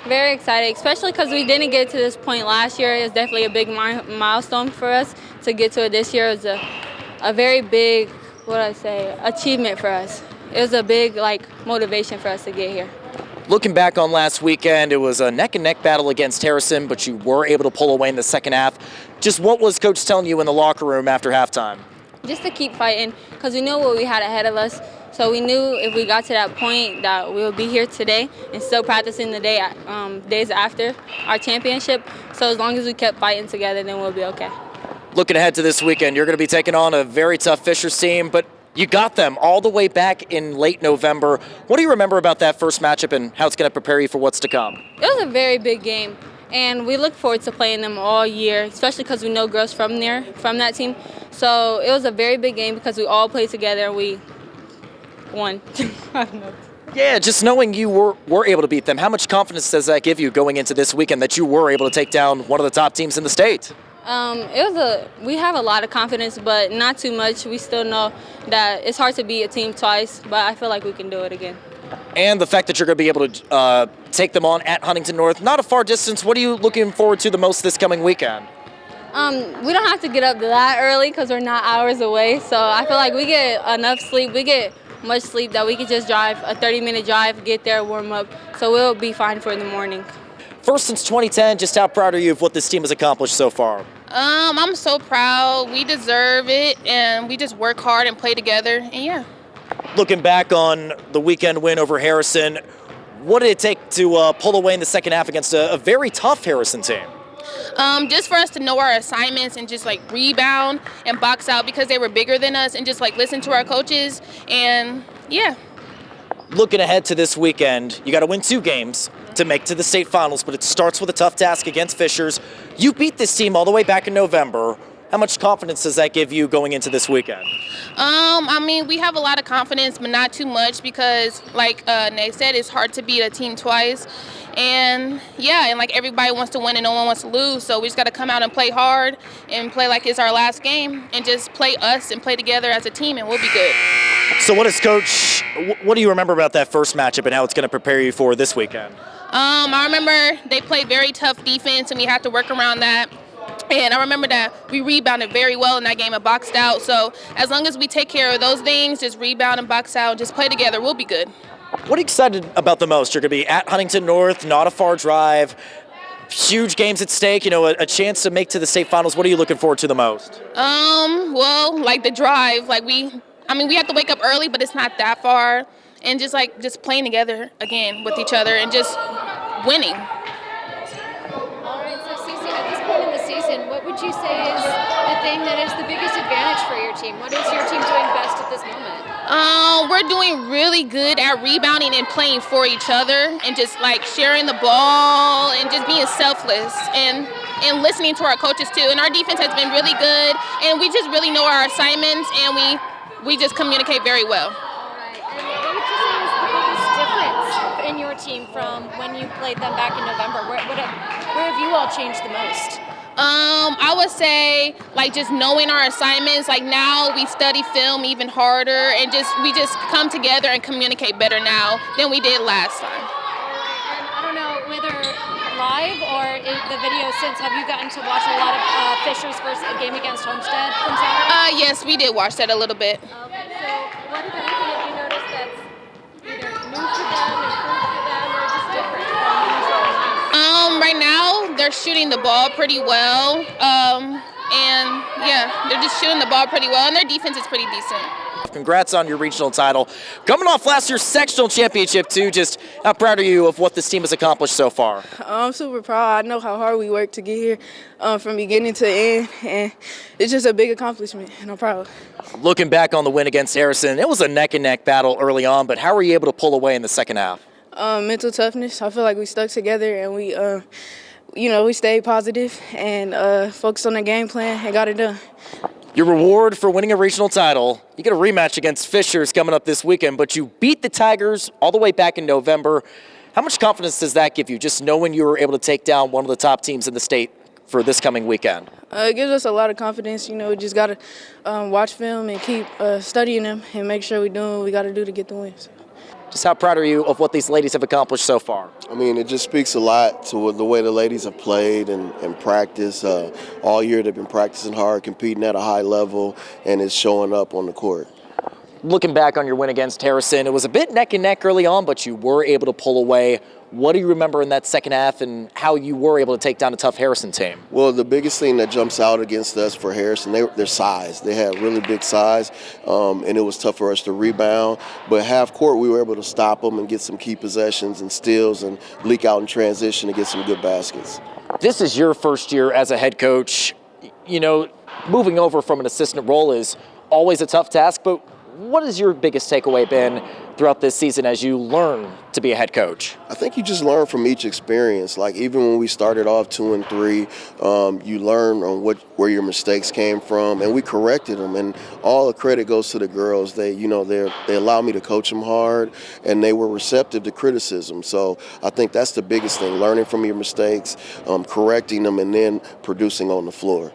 Very excited, especially because we didn't get to this point last year. It's definitely a big milestone for us to get to it this year. It was a very big, achievement for us. It was a big, motivation for us to get here. Looking back on last weekend, it was a neck-and-neck battle against Harrison, but you were able to pull away in the second half. Just what was Coach telling you in the locker room after halftime? Just to keep fighting, because we knew what we had ahead of us. So we knew if we got to that point that we would be here today and still practicing the days after our championship. So as long as we kept fighting together, then we'll be okay. Looking ahead to this weekend, you're going to be taking on a very tough Fishers team, but you got them all the way back in late November. What do you remember about that first matchup and how it's going to prepare you for what's to come? It was a very big game, and we look forward to playing them all year, especially because we know girls from that team. So it was a very big game because we all played together and we won. I don't know. Yeah, just knowing you were able to beat them, how much confidence does that give you going into this weekend that you were able to take down one of the top teams in the state? We have a lot of confidence, but not too much. We still know that it's hard to beat a team twice, but I feel like we can do it again. And the fact that you're going to be able to take them on at Huntington North, not a far distance. What are you looking forward to the most this coming weekend? We don't have to get up that early because we're not hours away, so I feel like we get enough sleep. We get much sleep that we could just drive a 30-minute drive, get there, warm up, so we'll be fine for the morning. First since 2010, just how proud are you of what this team has accomplished so far? I'm so proud. We deserve it, and we just work hard and play together, and yeah. Looking back on the weekend win over Harrison, what did it take to pull away in the second half against a very tough Harrison team? Just for us to know our assignments and just rebound and box out because they were bigger than us and just listen to our coaches, and yeah. Looking ahead to this weekend, you got to win 2 games to make to the state finals, but it starts with a tough task against Fishers. You beat this team all the way back in November. How much confidence does that give you going into this weekend? We have a lot of confidence, but not too much because, like Nate said, it's hard to beat a team twice. And, yeah, and everybody wants to win and no one wants to lose, so we just got to come out and play hard and play like it's our last game and just play us and play together as a team, and we'll be good. So what do you remember about that first matchup and how it's going to prepare you for this weekend? I remember they played very tough defense, and we had to work around that. And I remember that we rebounded very well in that game and boxed out. So as long as we take care of those things, just rebound and box out and just play together, we'll be good. What are you excited about the most? You're going to be at Huntington North, not a far drive, huge games at stake, a chance to make to the state finals. What are you looking forward to the most? The drive. We have to wake up early, but it's not that far. And just playing together again with each other and just winning. All right, so Cece, at this point in the season, what would you say is the thing that is the biggest advantage for your team? What is your team doing best at this moment? We're doing really good at rebounding and playing for each other and just sharing the ball and just being selfless and listening to our coaches too. And our defense has been really good, and we just really know our assignments, and we just communicate very well. What would you say is the biggest difference in your team from when you played them back in November? Where have you all changed the most? I would say just knowing our assignments. Now we study film even harder, and we just come together and communicate better now than we did last time. And I don't know whether live or in the video since, have you gotten to watch a lot of Fishers versus a game against Homestead from Saturday? Yes, we did watch that a little bit. Okay, so what, if anything, have you noticed that's either new to them, improved for them, or just different from when you saw them? Right now, they're shooting the ball pretty well. And, yeah, they're just shooting the ball pretty well, and their defense is pretty decent. Congrats on your regional title. Coming off last year's sectional championship, too, just how proud are you of what this team has accomplished so far? I'm super proud. I know how hard we worked to get here from beginning to end, and it's just a big accomplishment, and I'm proud. Looking back on the win against Harrison, it was a neck-and-neck battle early on, but how were you able to pull away in the second half? Mental toughness. I feel like we stuck together, and we stayed positive and focused on the game plan and got it done. Your reward for winning a regional title, you get a rematch against Fishers coming up this weekend, but you beat the Tigers all the way back in November. How much confidence does that give you, just knowing you were able to take down one of the top teams in the state for this coming weekend? It gives us a lot of confidence. We just got to watch film and keep studying them and make sure we're doing what we got to do to get the wins. Just how proud are you of what these ladies have accomplished so far? I mean, it just speaks a lot to the way the ladies have played and practiced. All year they've been practicing hard, competing at a high level, and it's showing up on the court. Looking back on your win against Harrison, it was a bit neck and neck early on, but you were able to pull away. What do you remember in that second half and how you were able to take down a tough Harrison team? Well, the biggest thing that jumps out against us for Harrison, their size. They had really big size, and it was tough for us to rebound. But half court, we were able to stop them and get some key possessions and steals and leak out in transition and get some good baskets. This is your first year as a head coach. You know, moving over from an assistant role is always a tough task, but what has your biggest takeaway been throughout this season as you learn to be a head coach? I think you just learn from each experience. Like even when we started off 2-3, you learn on where your mistakes came from, and we corrected them. And all the credit goes to the girls. They allowed me to coach them hard, and they were receptive to criticism. So I think that's the biggest thing: learning from your mistakes, correcting them, and then producing on the floor.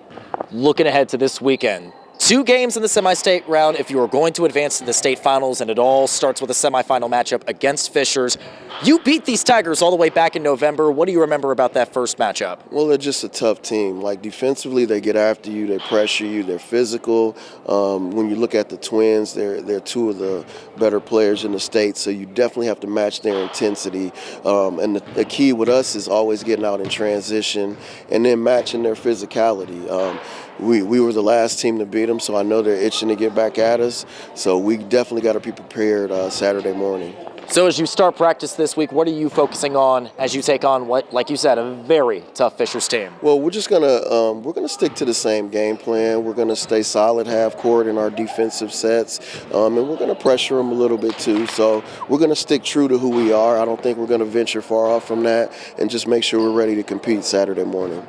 Looking ahead to this weekend. 2 games in the semi-state round if you are going to advance to the state finals, and it all starts with a semifinal matchup against Fishers. You beat these Tigers all the way back in November. What do you remember about that first matchup? Well, they're just a tough team. Like defensively, they get after you, they pressure you, they're physical. When you look at the Twins, they're 2 of the better players in the state, so you definitely have to match their intensity. And the key with us is always getting out in transition and then matching their physicality. We were the last team to beat them, so I know they're itching to get back at us. So we definitely got to be prepared Saturday morning. So as you start practice this week, what are you focusing on as you take on what, like you said, a very tough Fishers team? Well, we're just gonna stick to the same game plan. We're gonna stay solid half court in our defensive sets, and we're gonna pressure them a little bit too. So we're gonna stick true to who we are. I don't think we're gonna venture far off from that, and just make sure we're ready to compete Saturday morning.